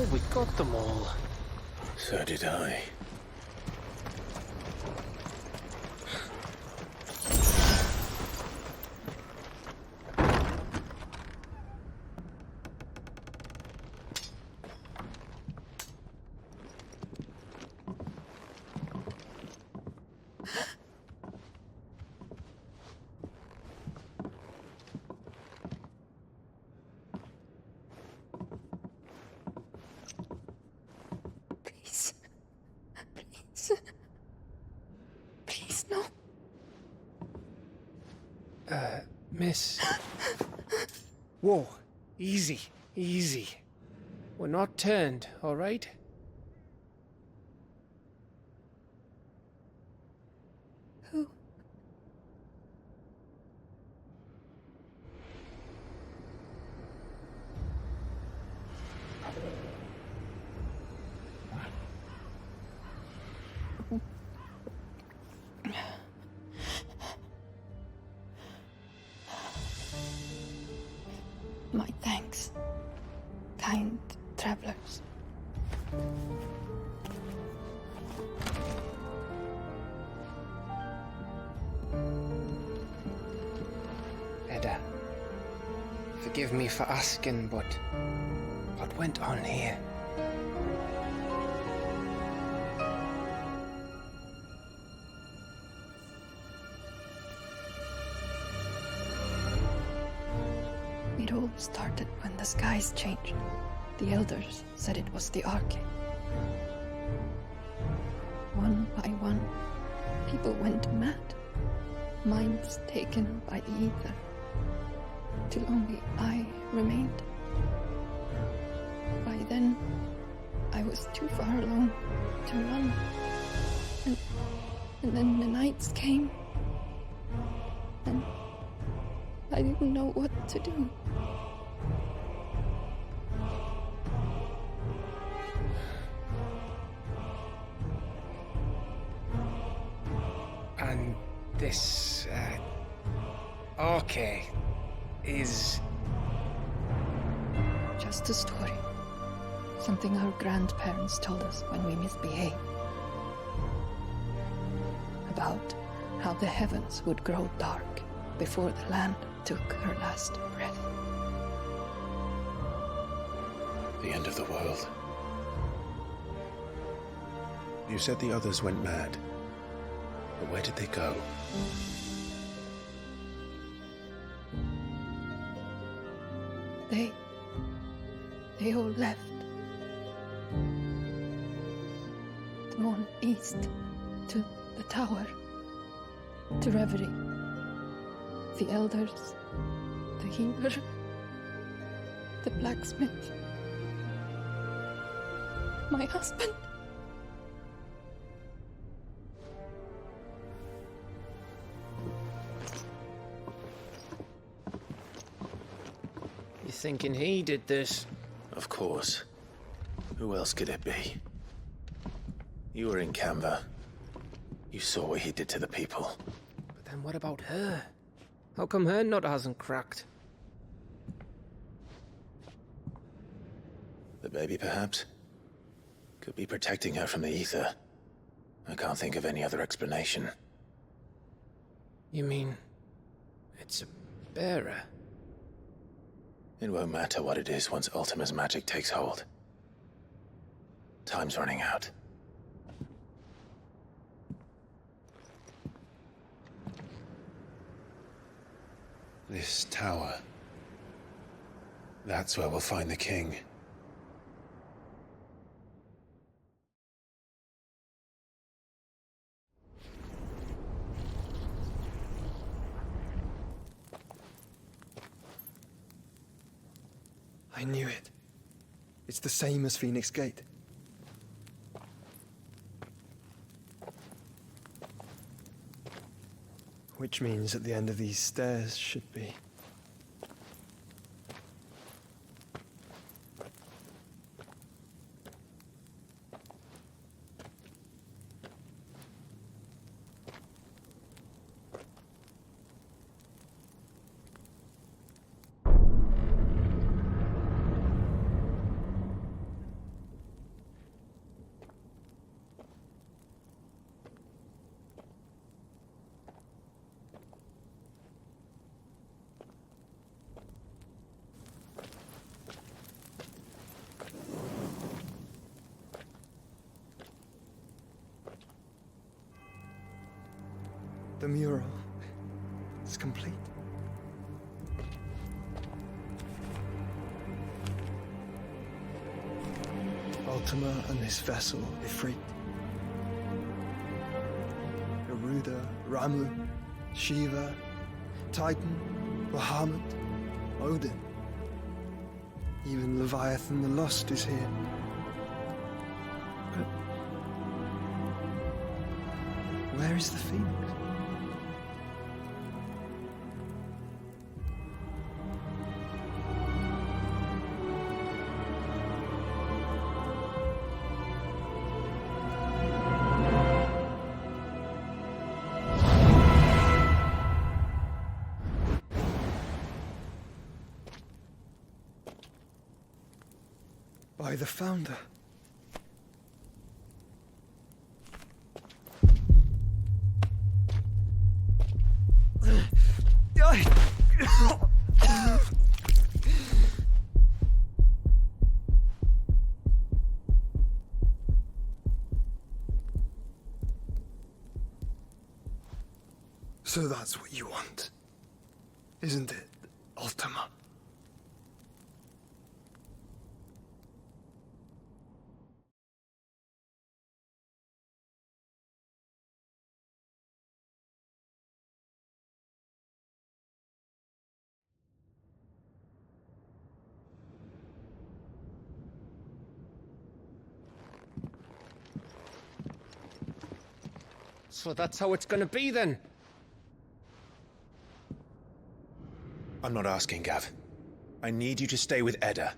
thought we'd got them all. So did I. Please, no. Miss. Whoa, easy, easy. We're not turned, all right? Who? My thanks, kind travelers. Edda, forgive me for asking, but what went on here? It all started when the skies changed. The elders said it was the Arche. One by one, people went mad. Minds taken by the ether. Till only I remained. By then, I was too far alone to run. And then the nights came. And I didn't know what to do. And this, Arche is... Just a story. Something our grandparents told us when we misbehaved. About how the heavens would grow dark before the land took her last breath. The end of the world. You said the others went mad. But where did they go? They all left. Gone east to the tower, to reverie. The elders, the healer, the blacksmith, my husband. You thinking he did this? Of course. Who else could it be? You were in Canva. You saw what he did to the people. But then what about her? How come her nut hasn't cracked? The baby, perhaps? Could be protecting her from the ether. I can't think of any other explanation. You mean... it's a bearer? It won't matter what it is once Ultima's magic takes hold. Time's running out. This tower. That's where we'll find the king. I knew it. It's the same as Phoenix Gate. Which means at the end of these stairs should be... The mural is complete. Ultima and this vessel, Ifrit. Garuda, Ramu, Shiva, Titan, Bahamut, Odin. Even Leviathan the Lost is here. But where is the Phoenix? By the founder. So that's what you want, isn't it, Ultima? So that's how it's gonna be then? I'm not asking, Gav. I need you to stay with Edda.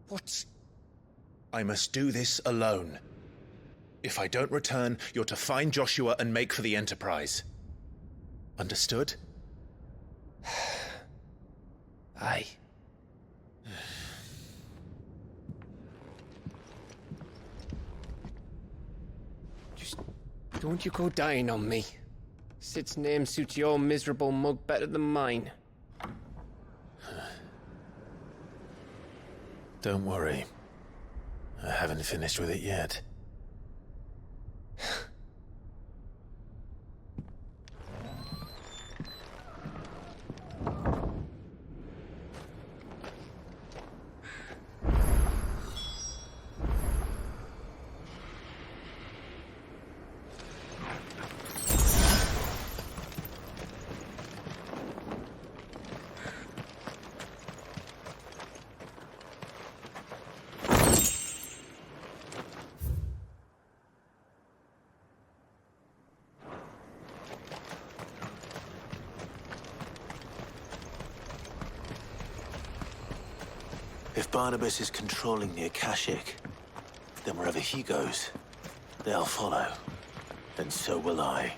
What? I must do this alone. If I don't return, you're to find Joshua and make for the Enterprise. Understood? Aye. Just don't you go dying on me. Sid's name suits your miserable mug better than mine. Don't worry. I haven't finished with it yet. If Barnabas is controlling the Akashic, then wherever he goes, they'll follow. And so will I.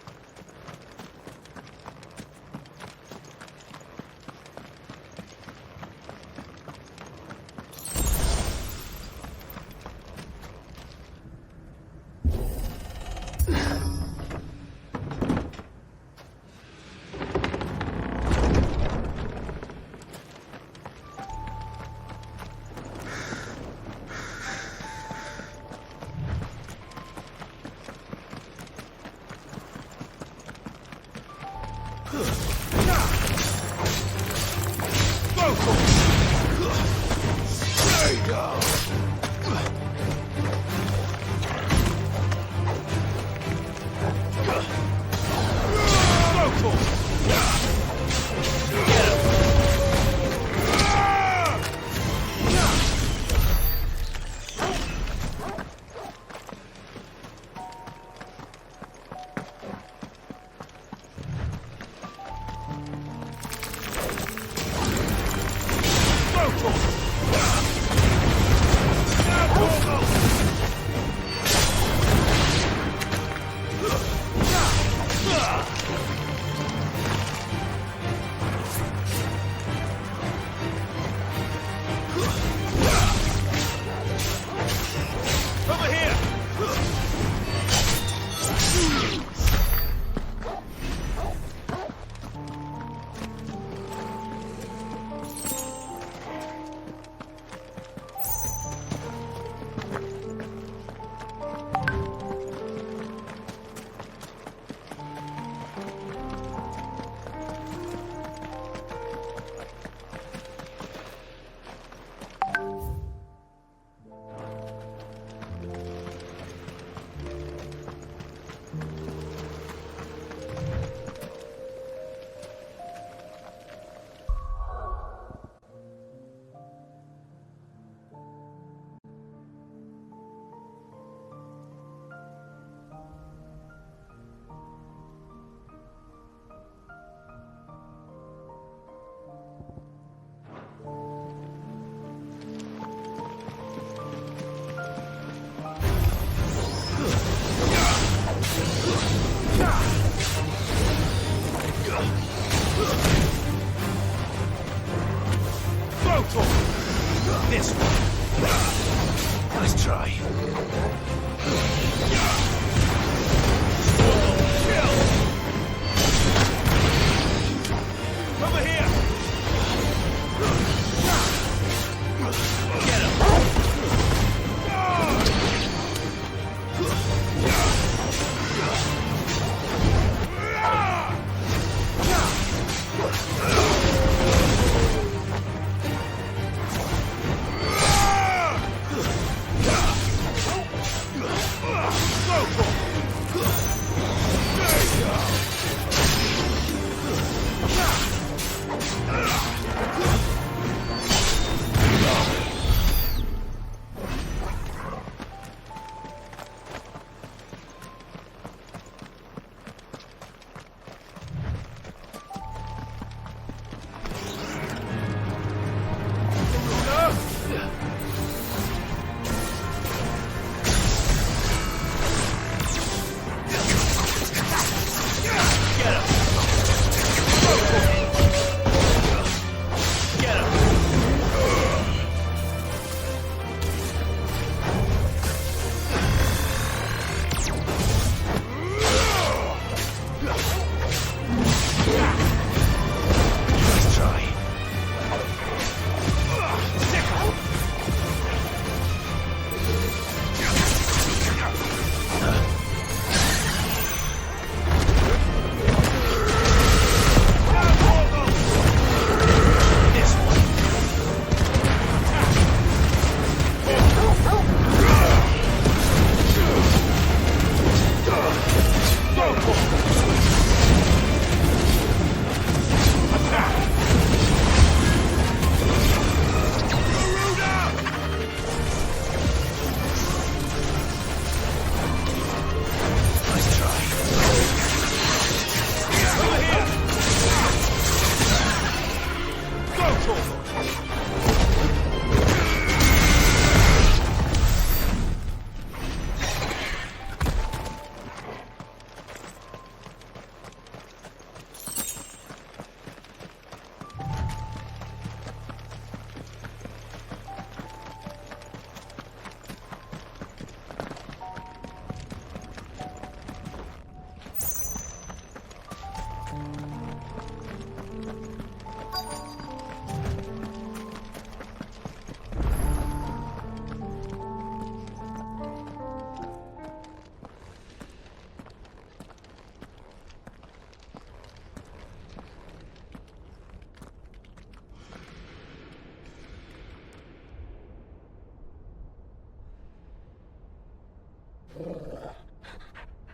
This one. Nice try. Over here! Get him!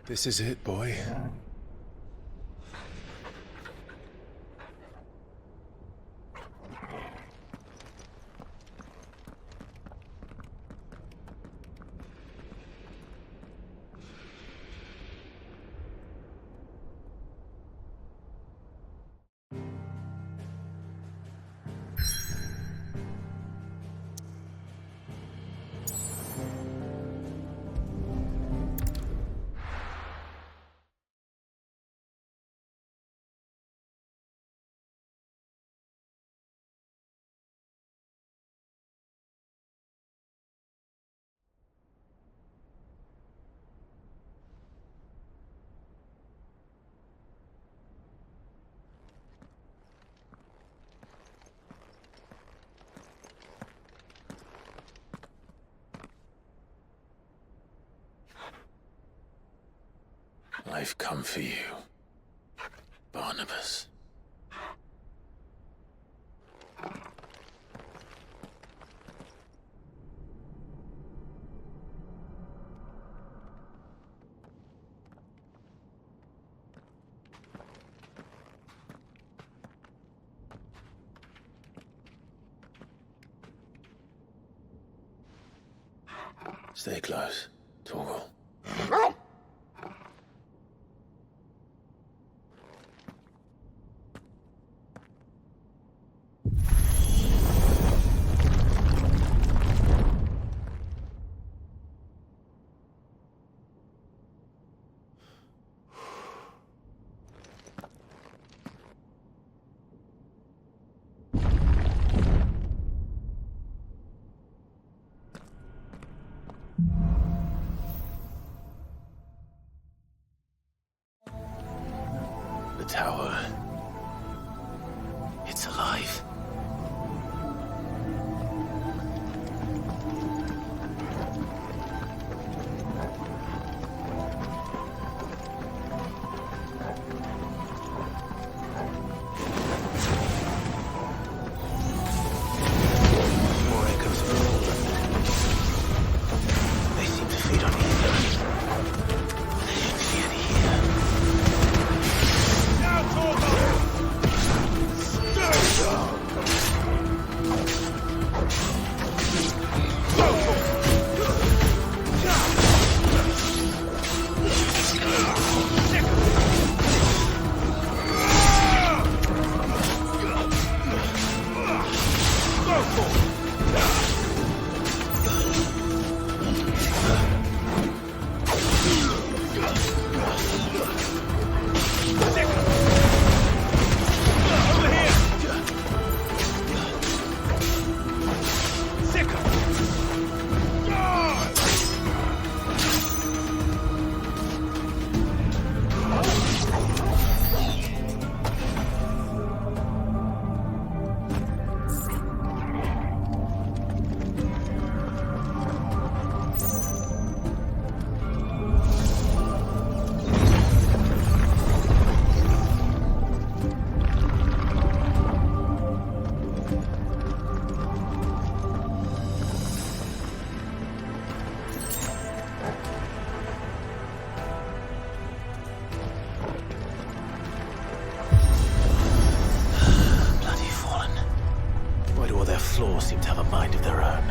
This is it, boy. I've come for you, Barnabas. Stay close, Torgal. tower. It's alive. More echoes of all of them. They seem to feed on ether. There shouldn't be any here. Floors seem to have a mind of their own.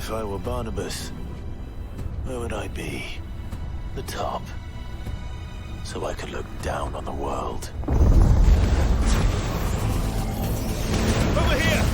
If I were Barnabas, where would I be? The top. So I could look down on the world. Over here!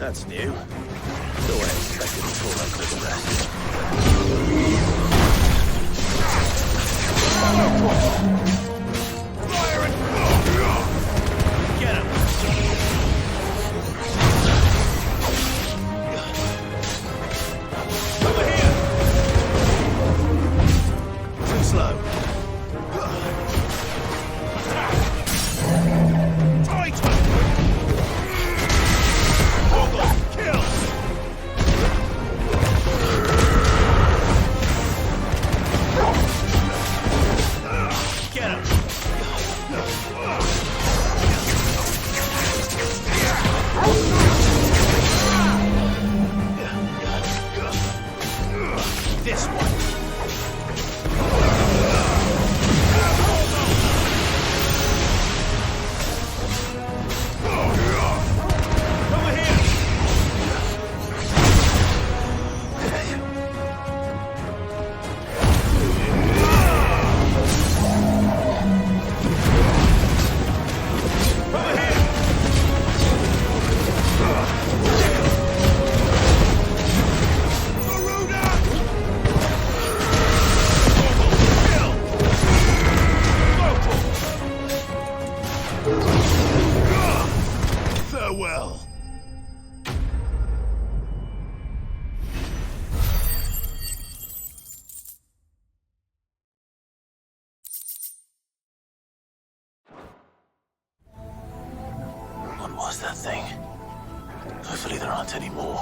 That's new. Still ain't expected to pull that quick rest. Get him! Over here! Too slow. Tighter! Kill! Get him! This one. Over here! Farewell. What was that thing. Hopefully there aren't any more.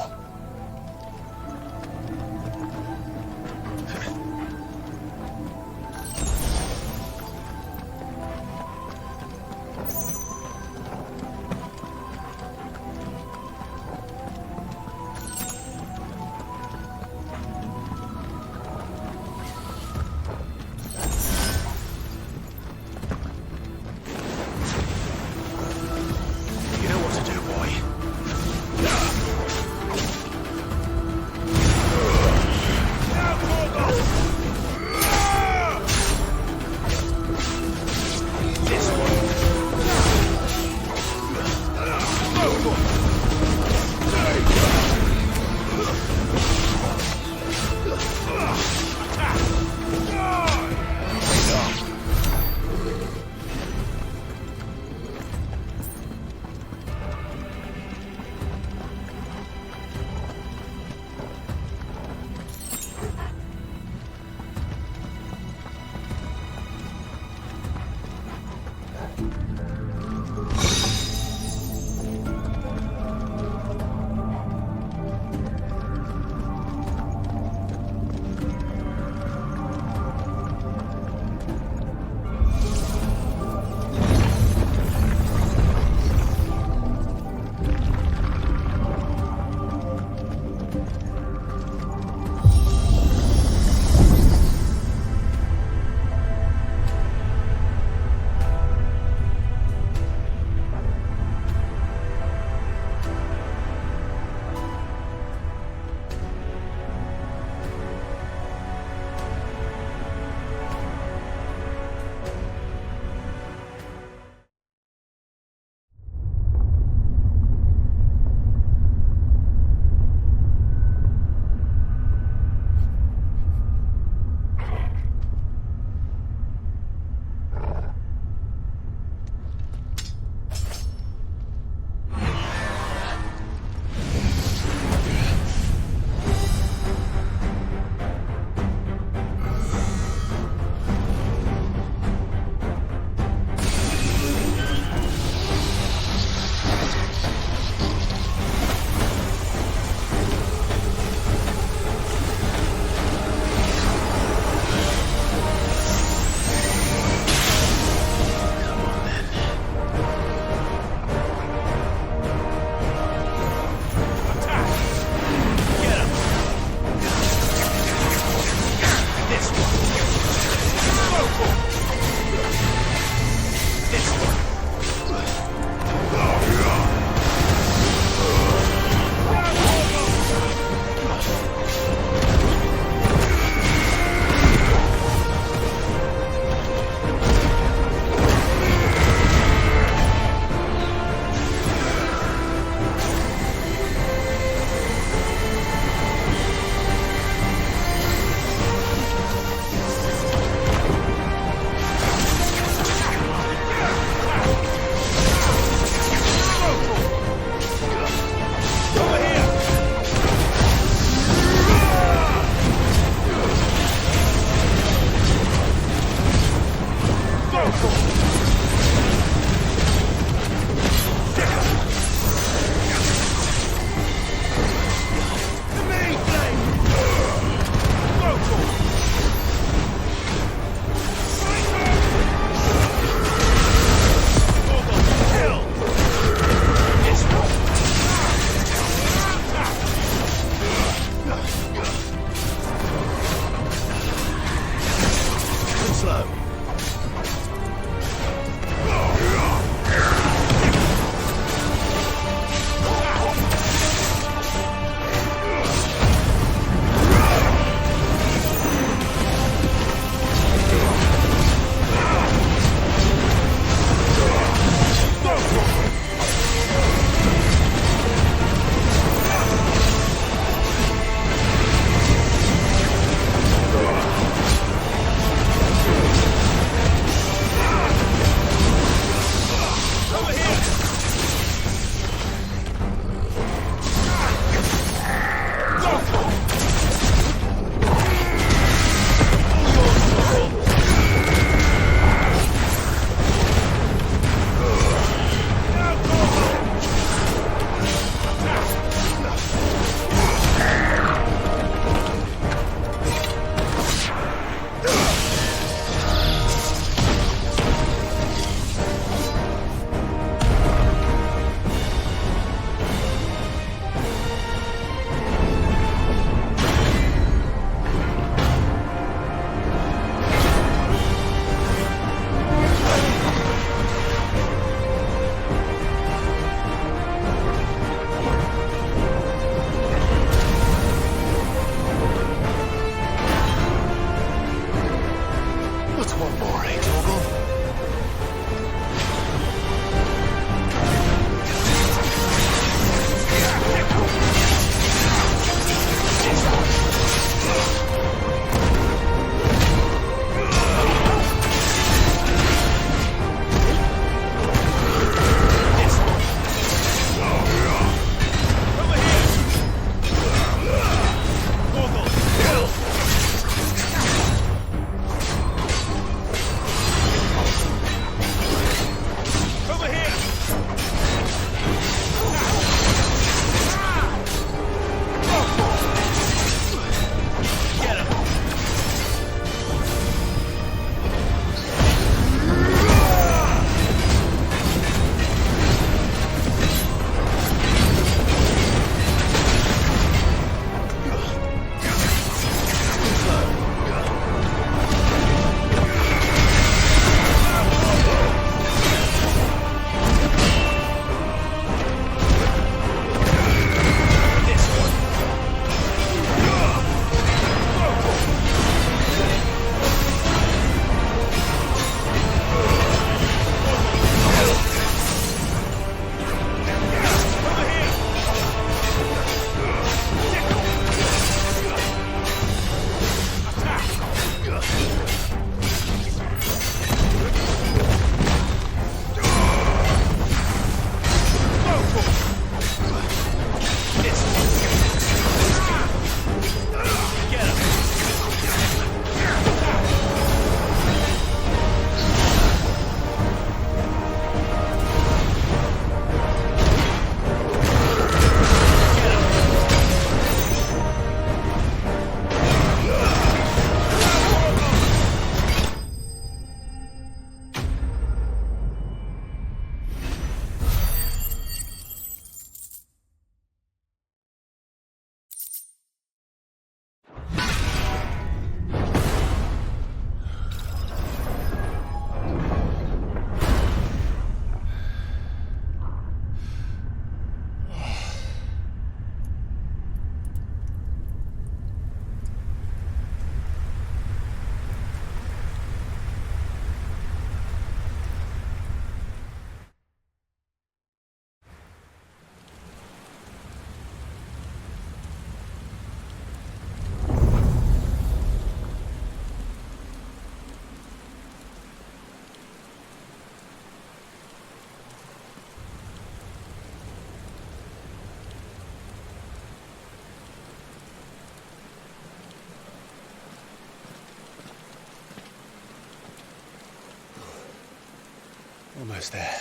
almost there.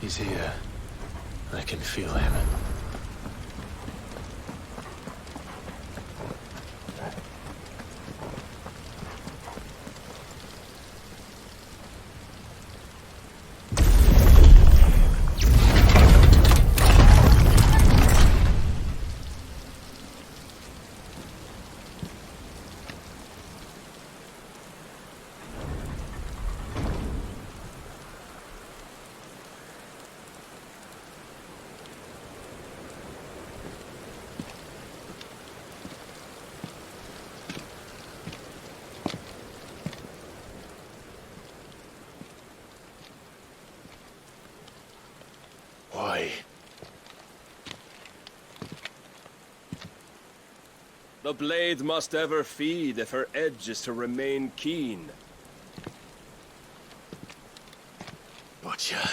He's here. I can feel him. Why? The blade must ever feed if her edge is to remain keen. Butcher.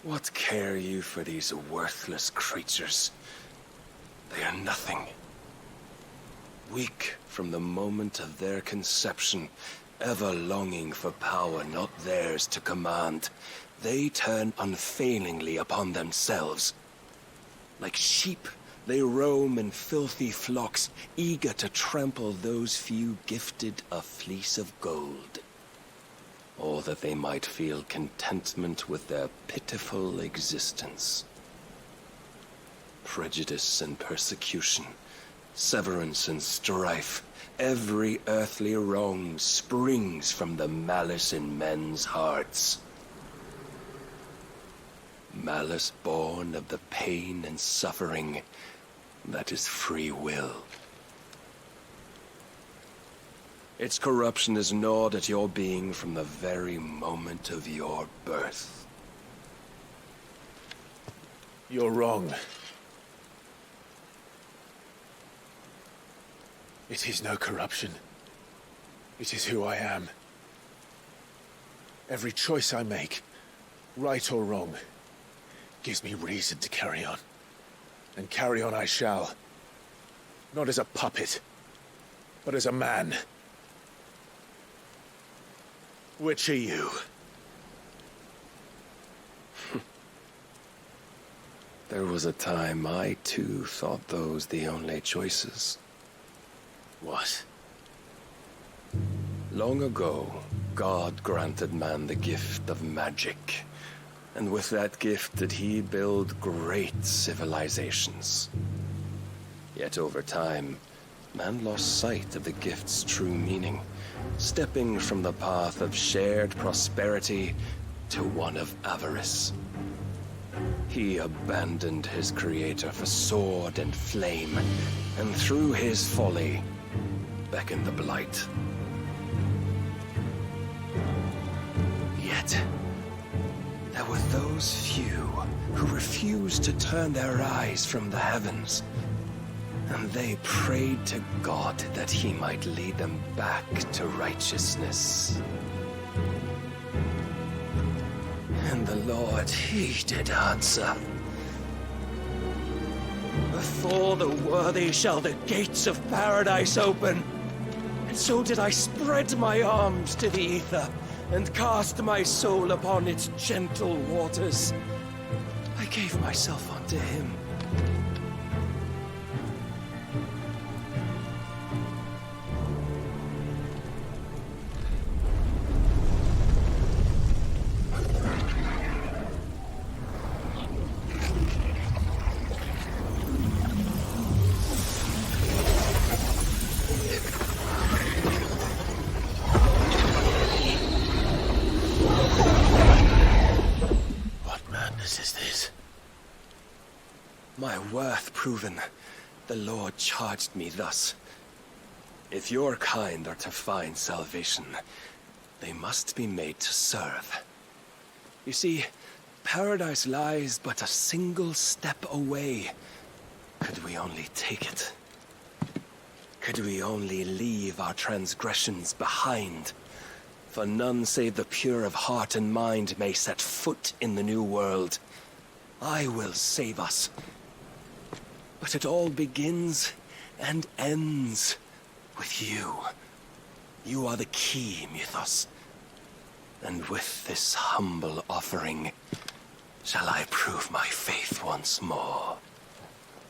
What care you for these worthless creatures? They are nothing. Weak from the moment of their conception, ever longing for power not theirs to command, they turn unfailingly upon themselves. Like sheep, they roam in filthy flocks, eager to trample those few gifted a fleece of gold. Or that they might feel contentment with their pitiful existence. Prejudice and persecution, severance and strife, every earthly wrong springs from the malice in men's hearts. Malice born of the pain and suffering that is free will. Its corruption is gnawed at your being from the very moment of your birth. You're wrong. It is no corruption. It is who I am. Every choice I make, right or wrong, gives me reason to carry on. And carry on I shall. Not as a puppet, but as a man. Which are you? There was a time I too thought those the only choices. What? Long ago, God granted man the gift of magic. And with that gift did he build great civilizations. Yet over time, man lost sight of the gift's true meaning, stepping from the path of shared prosperity to one of avarice. He abandoned his creator for sword and flame, and through his folly, beckoned the blight. Yet, there were those few who refused to turn their eyes from the heavens, and they prayed to God that he might lead them back to righteousness. And the Lord, he did answer. Before the worthy shall the gates of paradise open. And so did I spread my arms to the ether, and cast my soul upon its gentle waters. I gave myself unto him. My worth proven, the Lord charged me thus. If your kind are to find salvation, they must be made to serve. You see, paradise lies but a single step away. Could we only take it? Could we only leave our transgressions behind? For none save the pure of heart and mind may set foot in the new world. I will save us. But it all begins and ends with you. You are the key, Mythos. And with this humble offering, shall I prove my faith once more.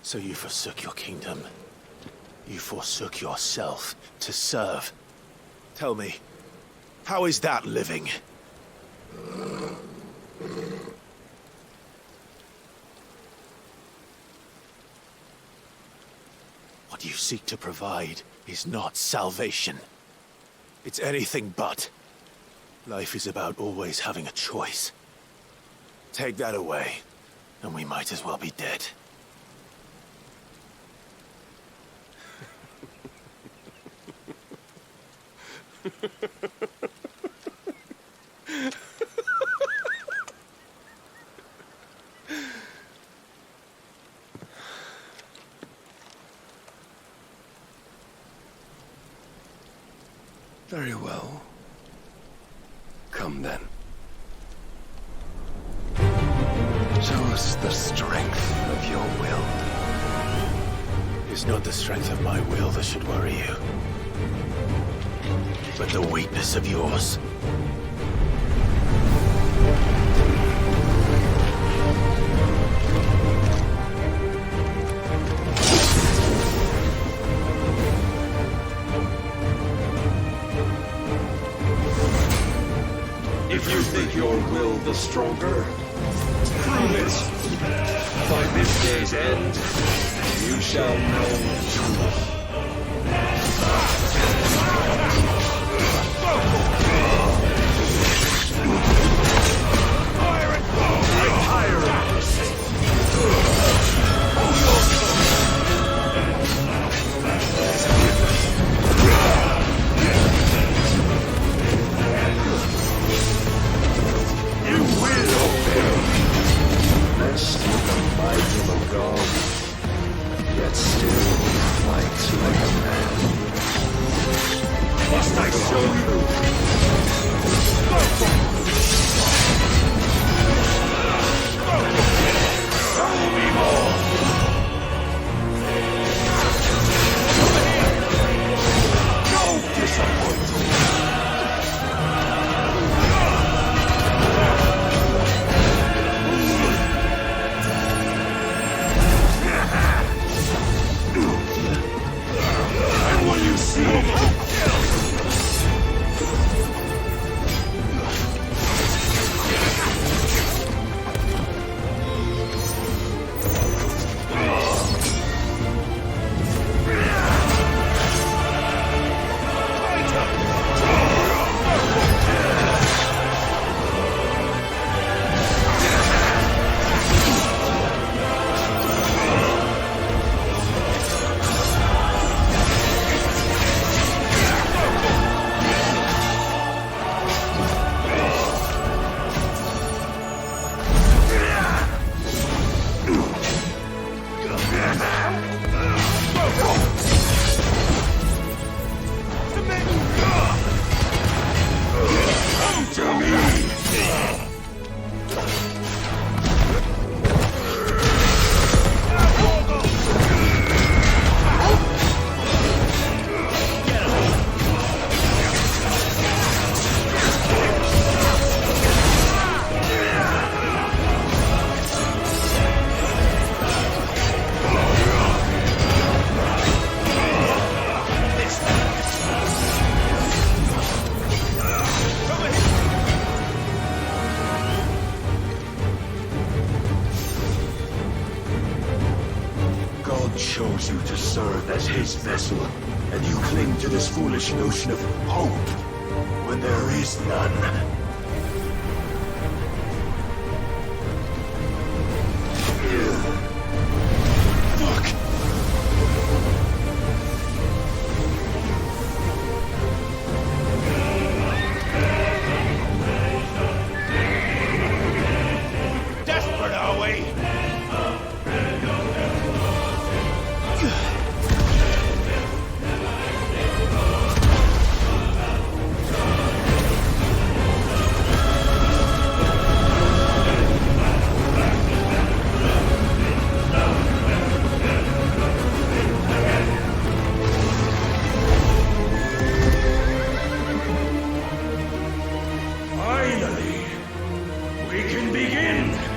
So you forsook your kingdom. You forsook yourself to serve. Tell me, how is that living? What you seek to provide is not salvation. It's anything but. Life is about always having a choice. Take that away, and we might as well be dead. Very well. Come then. Show us the strength of your will. It's not the strength of my will that should worry you, but the weakness of yours. If you think your will the stronger, prove it. By this day's end, you shall know truth. chose you to serve as his vessel, and you cling to this foolish notion of hope when there is none. can begin!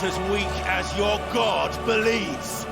As weak as your god believes.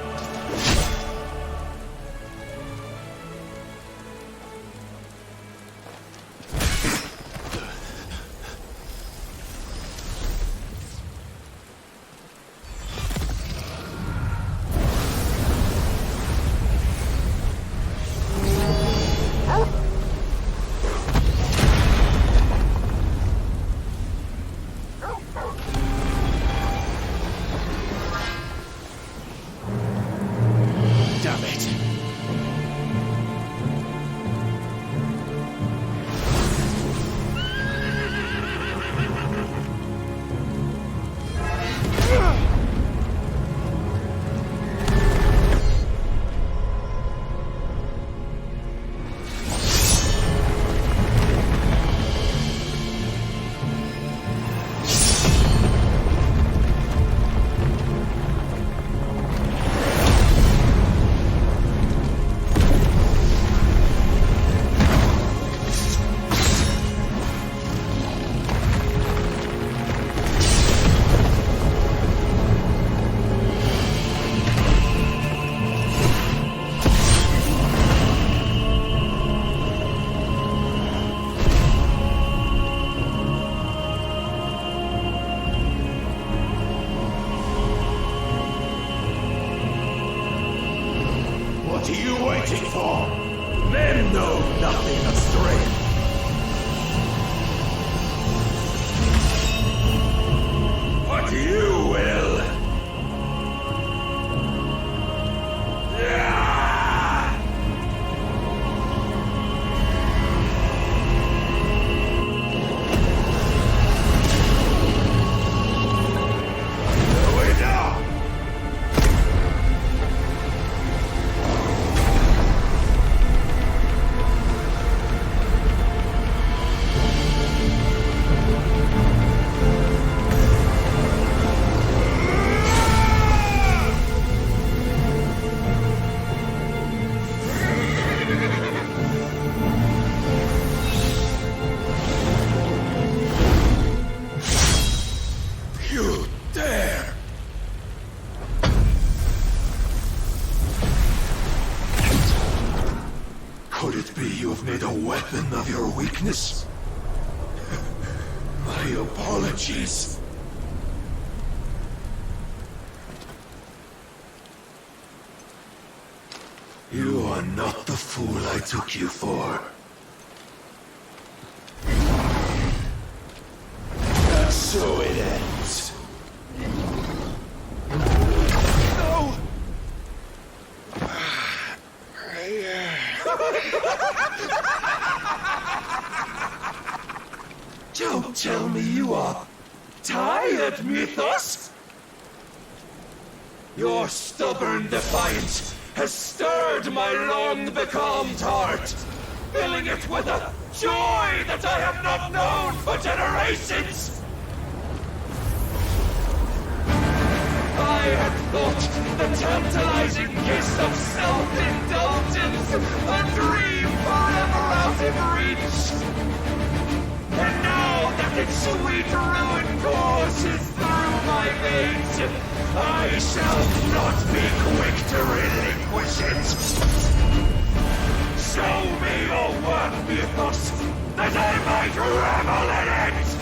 fighting for? Men know nothing of strength. But you will. Could it be you have made a weapon of your weakness? My apologies. You are not the fool I took you for. And so it ends. No! Don't tell me you are tired, Mythos! Your stubborn defiance has stirred my long-becalmed heart, filling it with a joy that I have not known for generations! I had thought the tantalizing kiss of self-indulgence a dream forever out of reach. And now that its sweet ruin courses through my veins, I shall not be quick to relinquish it. Show me your work, Mythos, that I might revel in it!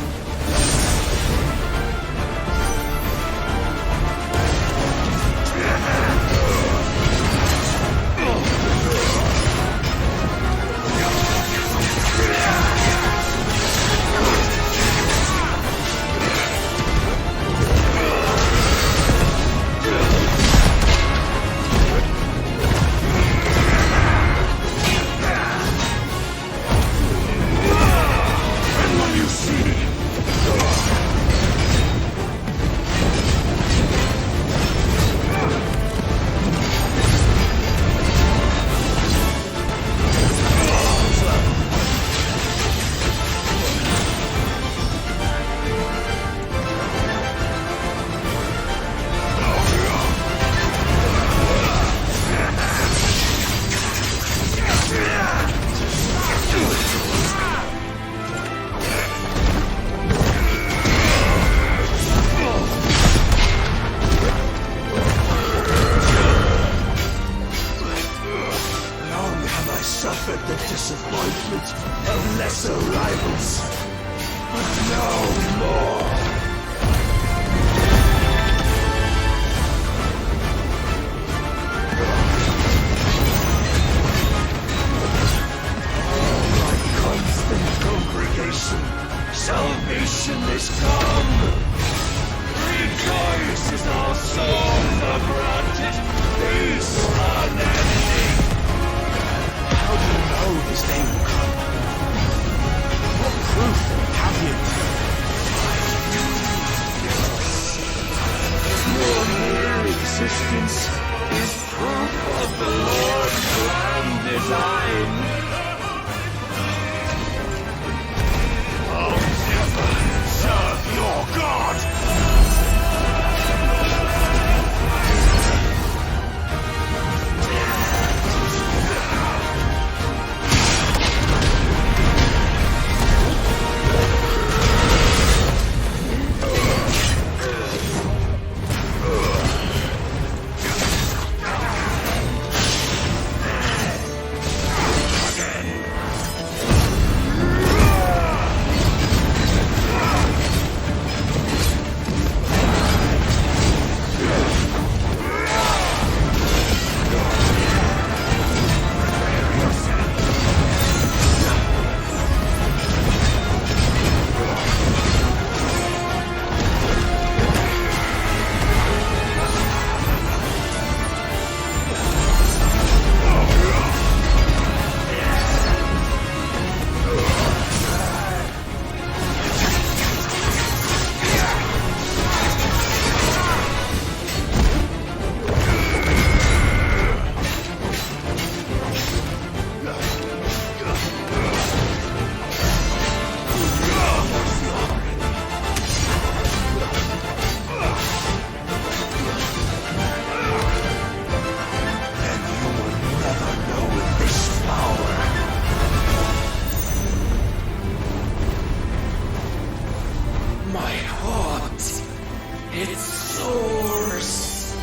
It soars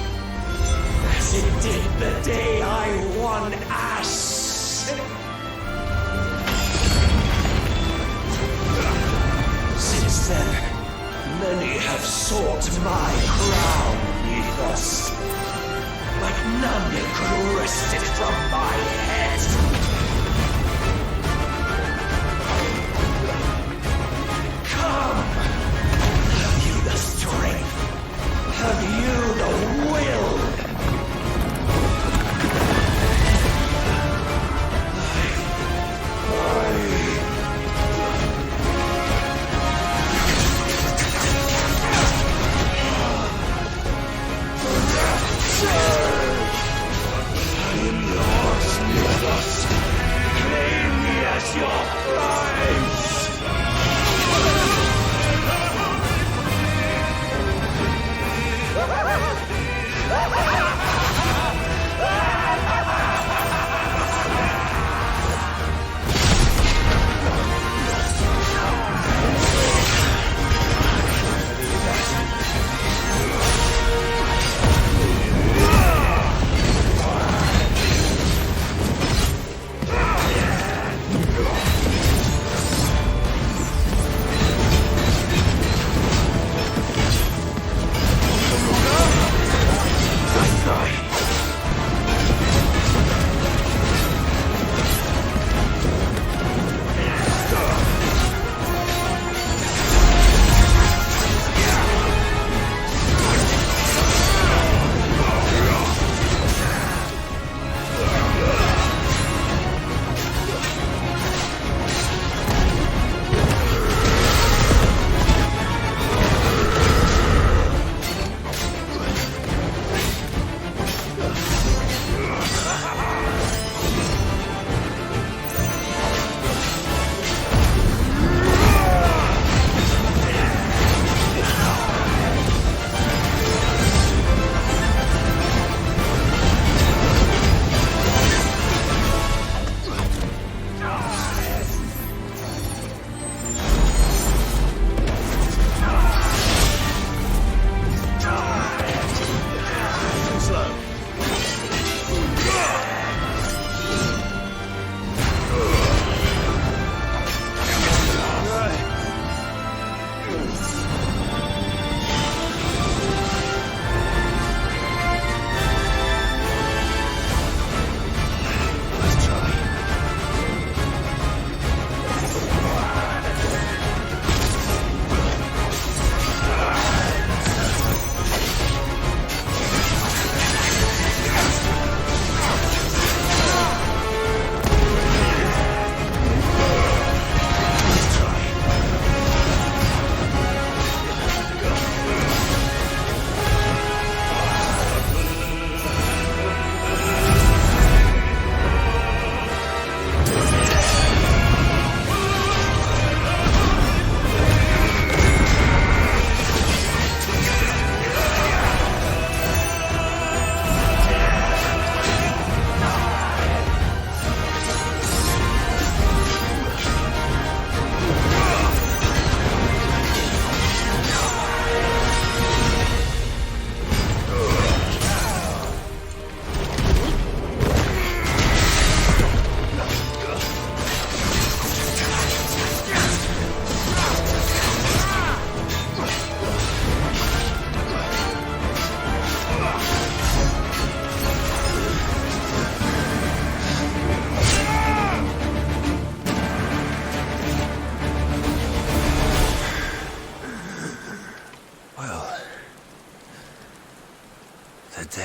as it did the day I won Ash. Since then, many have sought my crown beneath us, but none could wrest it from my head. Come! Have you the strength? Have you the will? Claim me as your prize!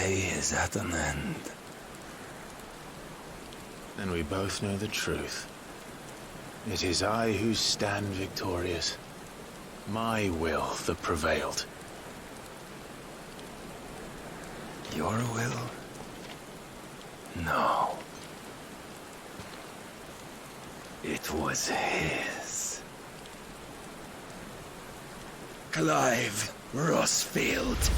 Is at an end. And we both know the truth. It is I who stand victorious. My will that prevailed. Your will? No. It was his. Clive Rosfild.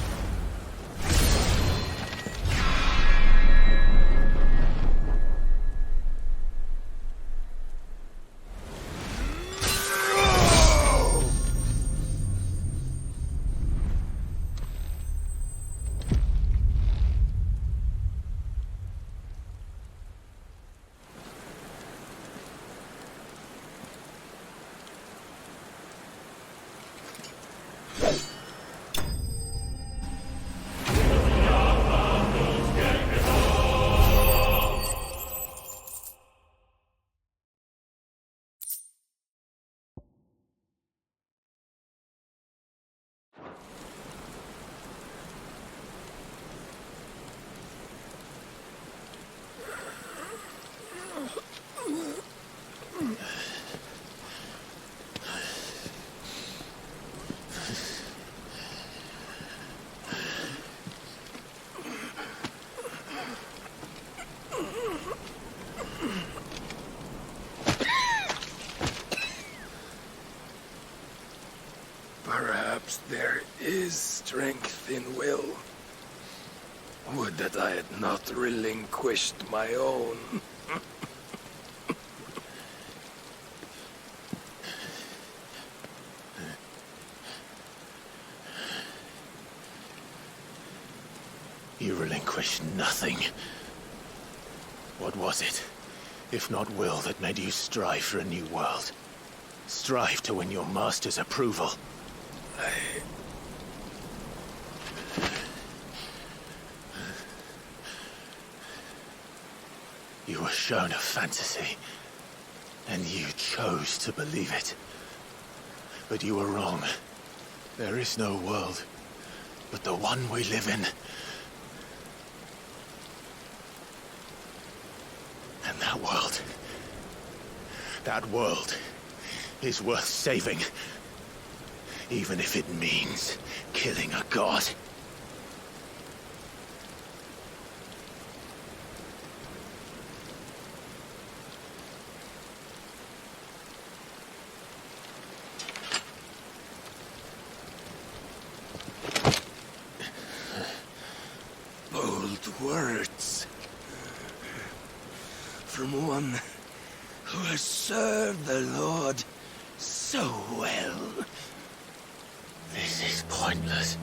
Perhaps there is strength in will. Would that I had not relinquished my own. You relinquished nothing. What was it, if not will, that made you strive for a new world? Strive to win your master's approval? You were shown a fantasy, and you chose to believe it. But you were wrong. There is no world, but the one we live in. And that world is worth saving, even if it means killing a god. Bold words. From one who has served the Lord so well. This is pointless.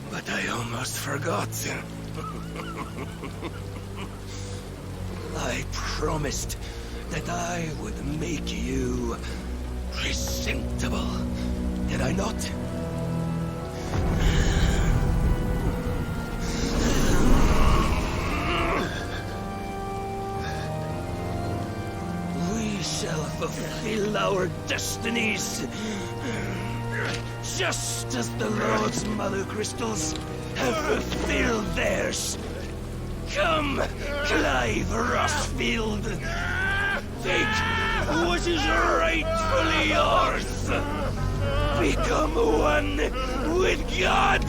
But I almost forgot. I promised that I would make you presentable. Did I not? We shall fulfill our destinies, just as the Lord's mother crystals have fulfilled theirs. Come, Clive Rosfild. Take what is rightfully yours. Become one with God.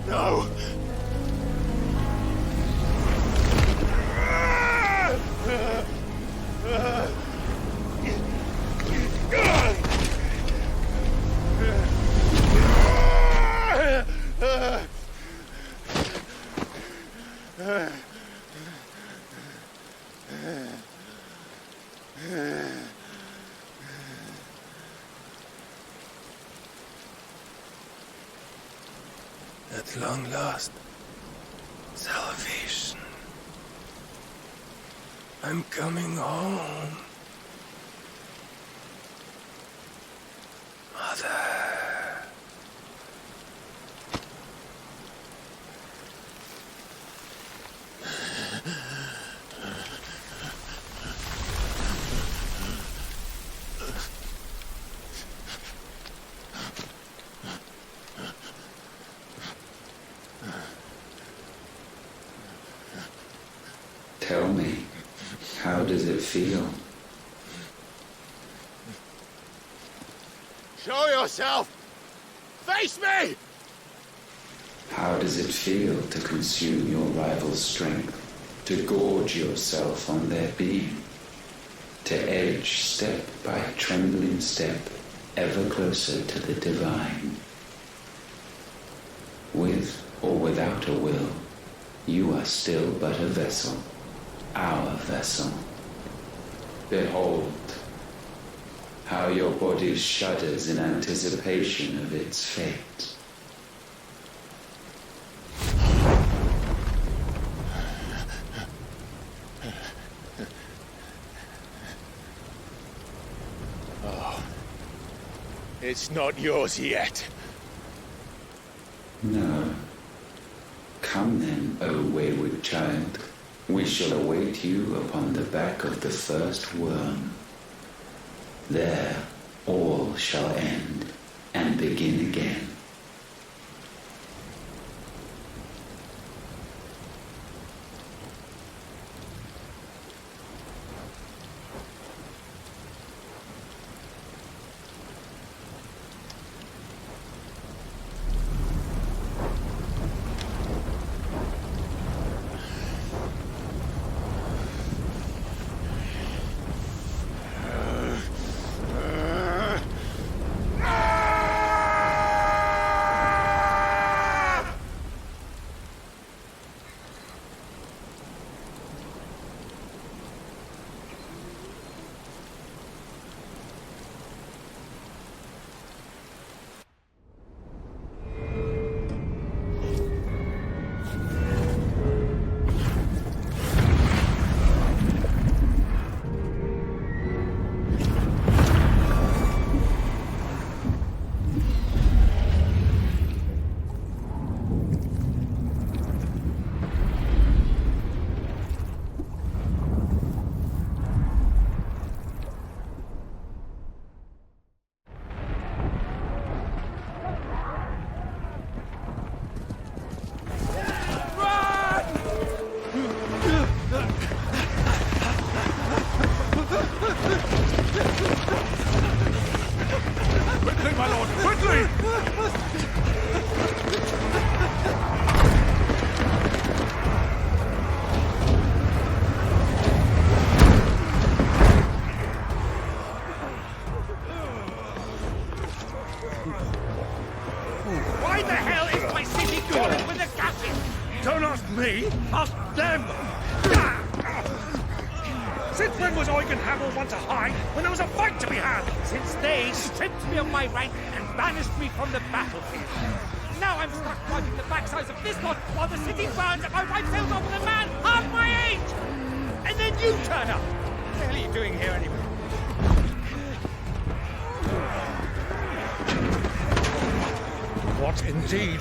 No! At long last, salvation. I'm coming home. Mother. Tell me, how does it feel? Show yourself! Face me! How does it feel to consume your rival's strength, to gorge yourself on their beam, to edge step by trembling step ever closer to the divine? With or without a will, you are still but a vessel, our vessel. Behold, how your body shudders in anticipation of its fate. Oh, it's not yours yet. No. Come then, O wayward child. We shall await you upon the back of the first worm. There all shall end and begin again. past them! Since when was Eugen Hamel one to hide when there was a fight to be had? Since they stripped me of my rank and banished me from the battlefield. Now I'm stuck wiping the backsides of this lot while the city burns and my wife sails off with a man half my age! And then you turn up! What the hell are you doing here anyway? What indeed?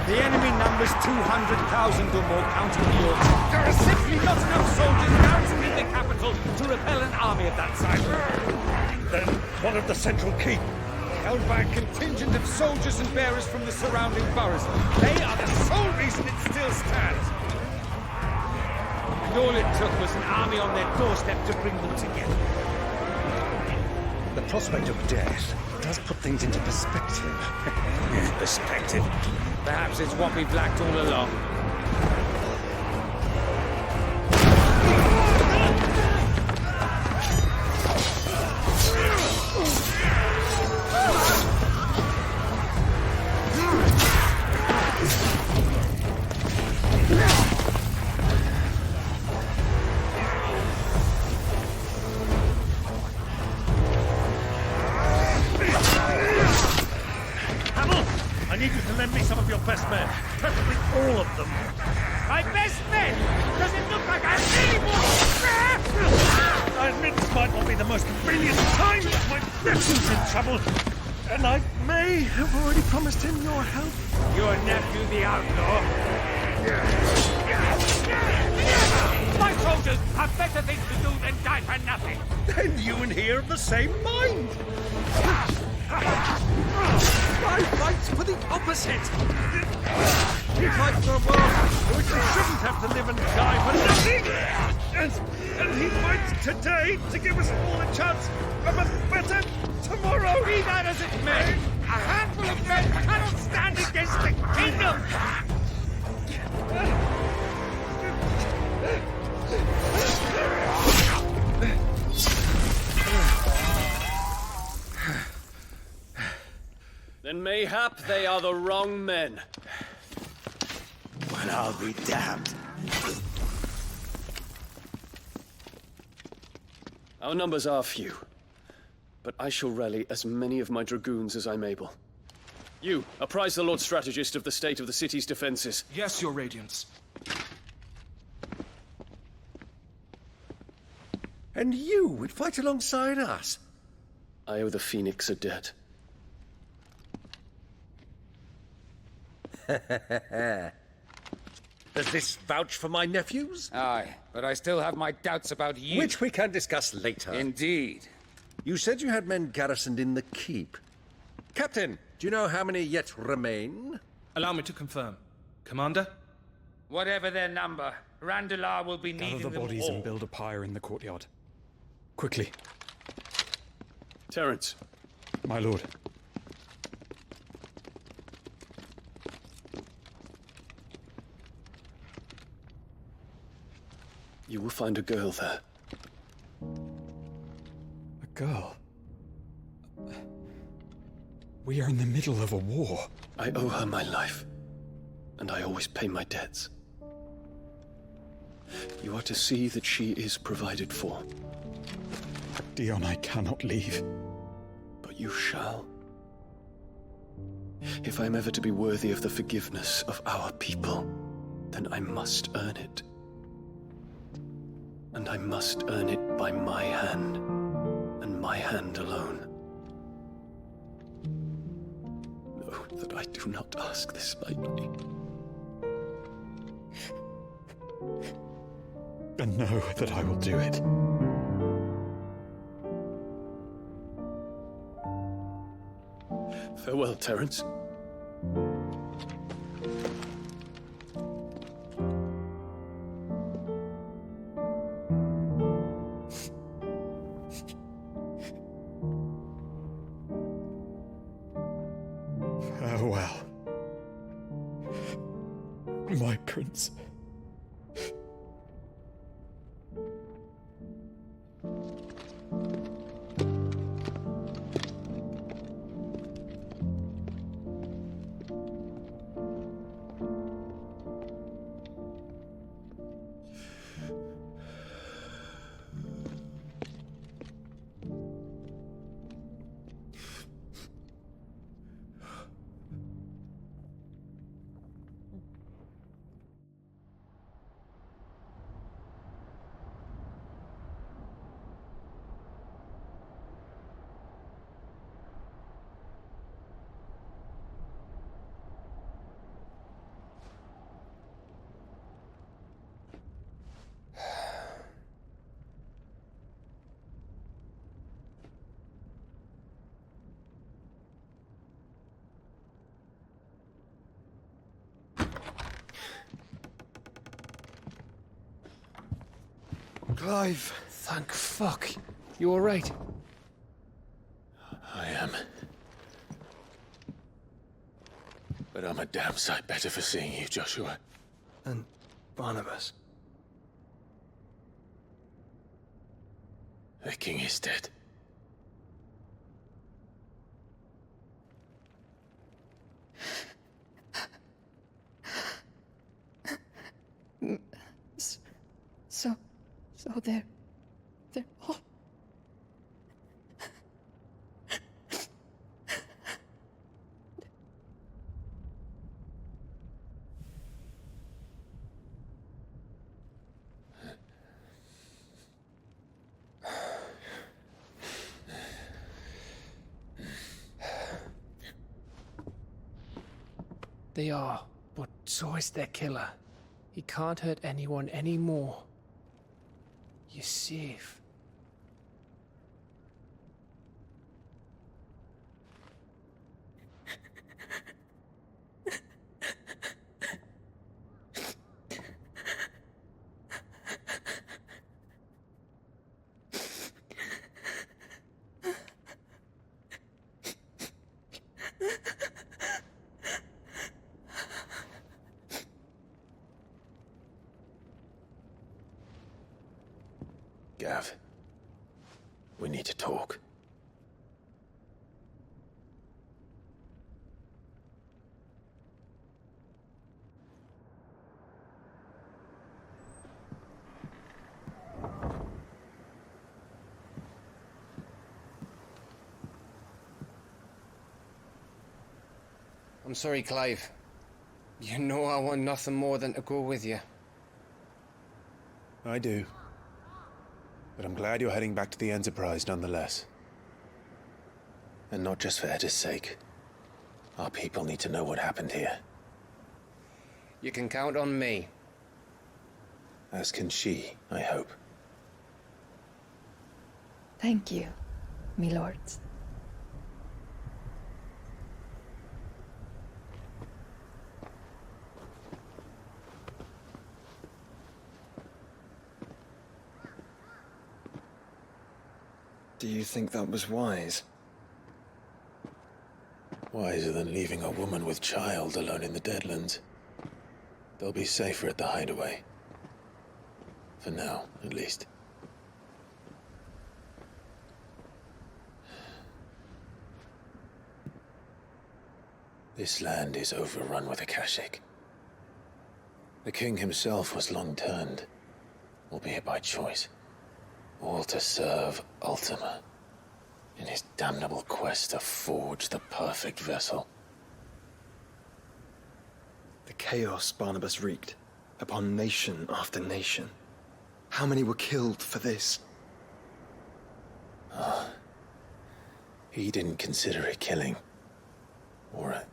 The enemy numbers 200,000 or more, counting the orcs. There are simply not enough soldiers garrisoned in the capital to repel an army of that size. Then one of the central keep, Held by a contingent of soldiers and bearers from the surrounding boroughs. They are the sole reason it still stands. And all it took was an army on their doorstep to bring them together. the prospect of death does put things into perspective. Perspective. Perhaps it's what we've lacked all along. I need you to lend me some of your best men. Preferably all of them. My best men? Does it look like I really want... I admit this might not be the most convenient time. My nephew's in trouble. And I may have already promised him your help. Your nephew, the outlaw? My soldiers have better things to do than die for nothing. Then you and he are of the same mind. I fight for the opposite. He fights for a world in which we shouldn't have to live and die for nothing. And he fights today to give us all a chance of a better tomorrow. Be that as it may, a handful of men cannot stand against the kingdom. Then mayhap they are the wrong men. Well, I'll be damned. Our numbers are few, but I shall rally as many of my dragoons as I'm able. You, apprise the Lord Strategist of the state of the city's defenses. Yes, Your Radiance. And you would fight alongside us? I owe the Phoenix a debt. Does this vouch for my nephews? Aye, but I still have my doubts about you. Which we can discuss later. Indeed. You said you had men garrisoned in the keep. Captain, do you know how many yet remain? Allow me to confirm. Commander? Whatever their number, Randalar will be needing Gather the them bodies all. and build a pyre in the courtyard. Quickly. Terence. My lord. You will find a girl there. A girl? We are in the middle of a war. I owe her my life, and I always pay my debts. You are to see that she is provided for. Dion, I cannot leave. But you shall. If I am ever to be worthy of the forgiveness of our people, then I must earn it. And I must earn it by my hand, and my hand alone. Know that I do not ask this lightly. And know that I will do it. Farewell, Terence. Farewell, my prince. Clive! Thank fuck. You alright? I am. But I'm a damn sight better for seeing you, Joshua. And Barnabas. The king is dead. So they're all... They are, but so is their killer. He can't hurt anyone anymore. You're safe. Gav, we need to talk. I'm sorry, Clive. You know I want nothing more than to go with you. I do. But I'm glad you're heading back to the Enterprise nonetheless. And not just for Edda's sake. Our people need to know what happened here. You can count on me. As can she, I hope. Thank you, me lords. Do you think that was wise? Wiser than leaving a woman with child alone in the Deadlands. They'll be safer at the hideaway. For now, at least. This land is overrun with Akashic. The king himself was long turned, albeit by choice. All to serve Ultima, in his damnable quest to forge the perfect vessel. The chaos Barnabas wreaked upon nation after nation. How many were killed for this? He didn't consider it killing. Or a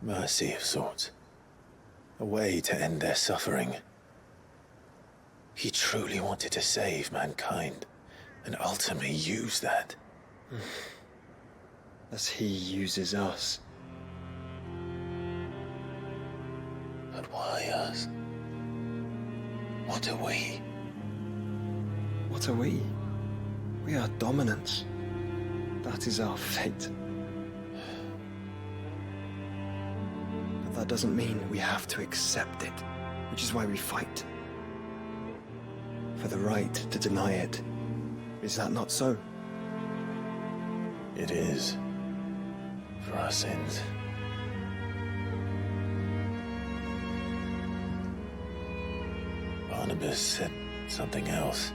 mercy of sorts. A way to end their suffering. He truly wanted to save mankind, and ultimately use that. As he uses us. But why us? What are we? What are we? We are dominance. That is our fate. But that doesn't mean we have to accept it, which is why we fight. For the right to deny it. Is that not so? It is. For our sins. Barnabas said something else.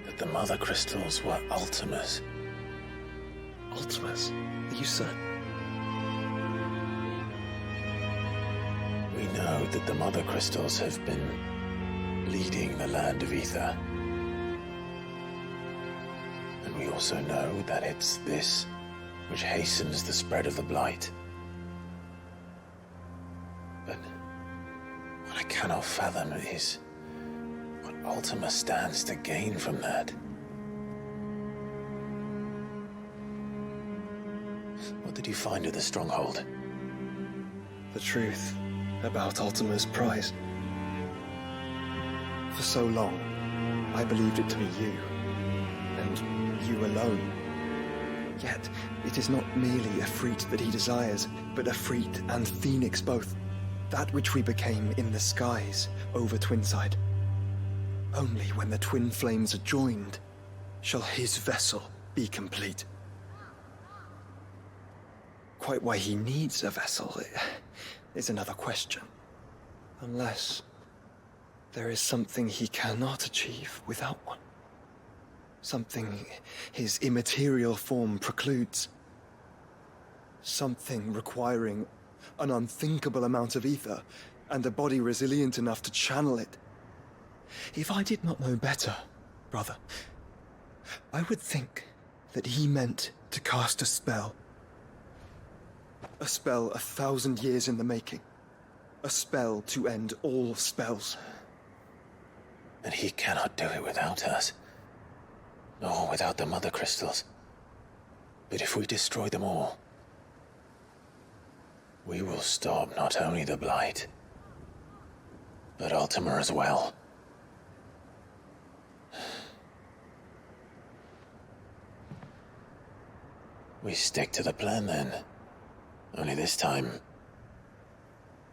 That the mother crystals were Ultimas. Ultimas? Are you certain? We know that the mother crystals have been leading the land of ether. And we also know that it's this which hastens the spread of the blight. But what I cannot fathom is what Ultima stands to gain from that. What did you find at the stronghold? The truth about Ultima's prize. For so long, I believed it to be you, and you alone. Yet, it is not merely a freat that he desires, but a freat and phoenix both. That which we became in the skies over Twinside. Only when the twin flames are joined shall his vessel be complete. Quite why he needs a vessel is another question. Unless there is something he cannot achieve without one. Something his immaterial form precludes. Something requiring an unthinkable amount of ether and a body resilient enough to channel it. If I did not know better, brother, I would think that he meant to cast a spell. A spell 1,000 years in the making. A spell to end all spells. And he cannot do it without us. Nor without the mother crystals. But if we destroy them all, we will stop not only the Blight, but Ultima as well. We stick to the plan then. Only this time,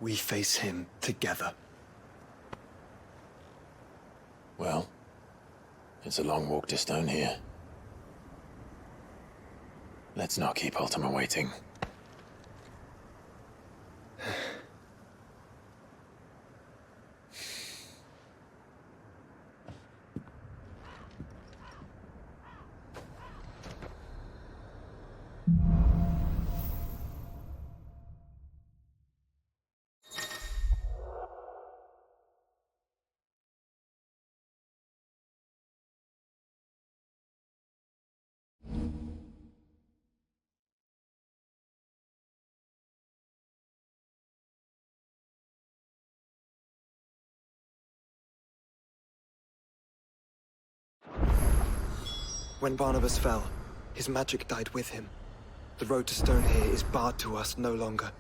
we face him together. Well, it's a long walk to Stone here. Let's not keep Ultima waiting. When Barnabas fell, his magic died with him. The road to Stone here is barred to us no longer.